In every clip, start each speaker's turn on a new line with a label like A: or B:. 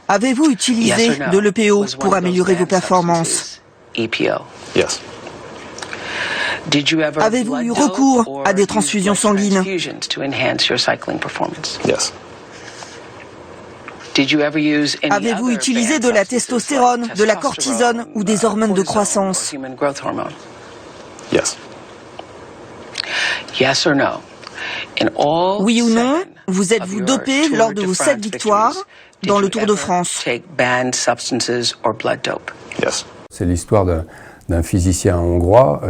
A: Avez-vous utilisé de l'EPO pour améliorer vos performances?
B: Yes.
A: Avez-vous eu recours à des transfusions sanguines?
B: Yes.
A: Avez-vous utilisé de la testostérone, de la cortisone ou des hormones de croissance?
B: Yes.
A: Oui ou non, vous êtes-vous dopé lors de vos 7 victoires dans le Tour de France?
B: Yes.
C: C'est l'histoire d'un physicien hongrois,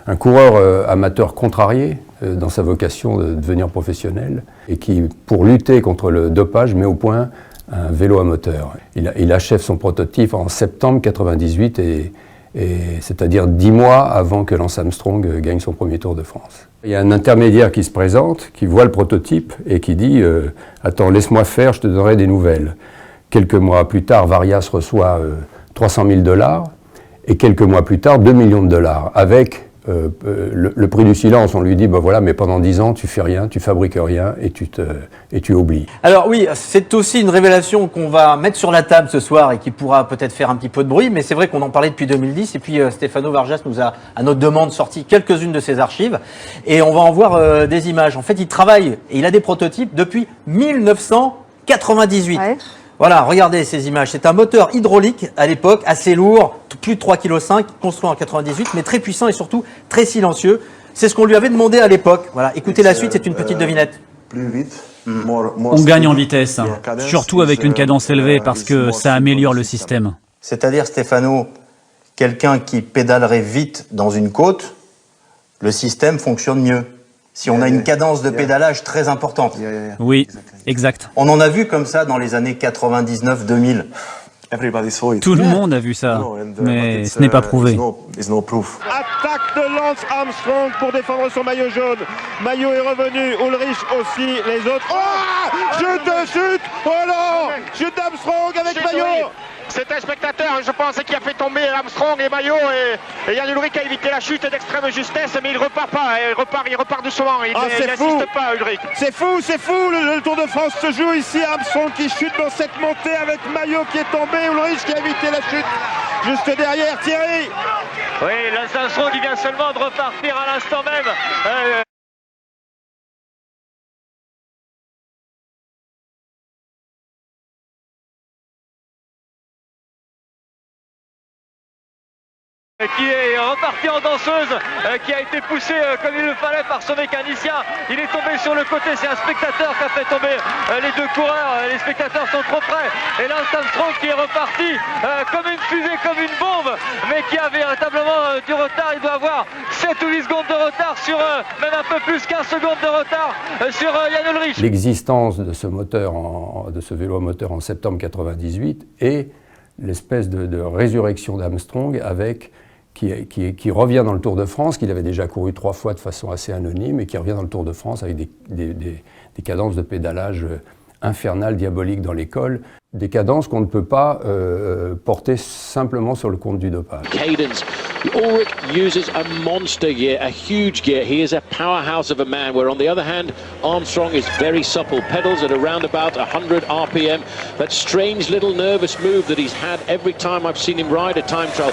C: un coureur amateur contrarié dans sa vocation de devenir professionnel et qui, pour lutter contre le dopage, met au point un vélo à moteur. Il achève son prototype en septembre 98 c'est-à-dire 10 mois avant que Lance Armstrong gagne son premier Tour de France. Il y a un intermédiaire qui se présente, qui voit le prototype et qui dit « Attends, laisse-moi faire, je te donnerai des nouvelles ». Quelques mois plus tard, Varias reçoit 300 000 $, et quelques mois plus tard, 2 millions de $, avec le prix du silence. On lui dit, ben voilà, mais pendant 10 ans, tu fais rien, tu fabriques rien, et tu oublies.
D: Alors oui, c'est aussi une révélation qu'on va mettre sur la table ce soir et qui pourra peut-être faire un petit peu de bruit, mais c'est vrai qu'on en parlait depuis 2010, et puis Stefano Vargas nous a, à notre demande, sorti quelques-unes de ses archives, et on va en voir des images. En fait, il travaille, et il a des prototypes depuis 1998. Ouais. Voilà, regardez ces images. C'est un moteur hydraulique à l'époque, assez lourd, plus de 3,5 kg, construit en 98, mais très puissant et surtout très silencieux. C'est ce qu'on lui avait demandé à l'époque. Voilà, écoutez la suite, c'est une petite devinette.
E: Plus vite, on gagne en vitesse, surtout avec une cadence élevée parce que ça améliore le système.
D: C'est-à-dire, Stefano, quelqu'un qui pédalerait vite dans une côte, le système fonctionne mieux. Si on a une cadence de pédalage très importante.
E: Oui, exact.
D: On en a vu comme ça dans les années 99-2000.
E: Tout le monde a vu ça, mais ce n'est pas prouvé.
F: Attaque de Lance Armstrong pour défendre son maillot jaune. Maillot est revenu, Ulrich aussi, les autres. Oh, chute, oh non, chute d'Armstrong avec maillot.
G: C'est un spectateur, je pense, qui a fait tomber Armstrong et Maillot, et Jan Ullrich a évité la chute d'extrême justesse, mais il repart pas, il repart doucement, il n'insiste pas, Ullrich.
F: C'est fou, le Tour de France se joue ici, Armstrong qui chute dans cette montée avec Maillot qui est tombé, Ullrich qui a évité la chute juste derrière, Thierry.
G: Oui, Lance Armstrong qui vient seulement de repartir à l'instant même. Qui est reparti en danseuse, qui a été poussé comme il le fallait par son mécanicien. Il est tombé sur le côté, c'est un spectateur qui a fait tomber les deux coureurs. Les spectateurs sont trop près. Et Lance Armstrong qui est reparti comme une fusée, comme une bombe, mais qui a véritablement du retard. Il doit avoir 7 ou 8 secondes de retard sur, même un peu plus, 15 secondes de retard sur Jan Ullrich.
C: L'existence de ce moteur, de ce vélo à moteur en septembre 98 et l'espèce de résurrection d'Armstrong qui revient dans le Tour de France, qu'il avait déjà couru 3 fois de façon assez anonyme, et qui revient dans le Tour de France avec des cadences de pédalage infernales, diaboliques dans les cols, des cadences qu'on ne peut pas porter simplement sur le compte du dopage.
H: Cadence. Ullrich uses a monster gear, a huge gear. He is a powerhouse of a man, where on the other hand, Armstrong is very supple, pedals at around about 100 RPM. That strange little nervous move that he's had every time I've seen him ride a time trial.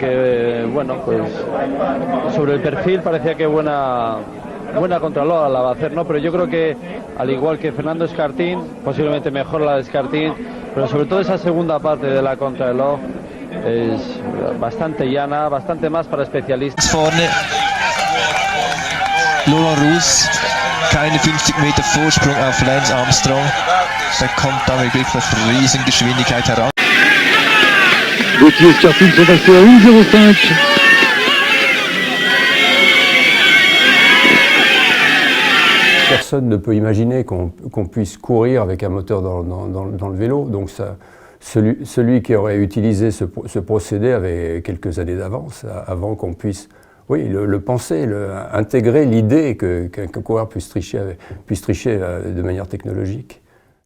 I: Que bueno, pues sobre el perfil parecía que buena contralora la va a hacer, ¿no? Pero yo creo que al igual que Fernando Escartín, posiblemente mejor la de Escartín, pero sobre todo esa segunda parte de la contrarreloj es bastante llana, bastante más para especialistas.
J: Vorne Lola Rus, keine 50 Meter Vorsprung auf Lance Armstrong. Der kommt damit wirklich auf Riesengeschwindigkeit heran.
K: Gauthier et Escartín sont passés à 1,05.
C: Personne ne peut imaginer qu'on puisse courir avec un moteur dans le vélo. Donc celui qui aurait utilisé ce procédé avait quelques années d'avance, avant qu'on puisse le penser, intégrer l'idée qu'un coureur puisse tricher de manière technologique.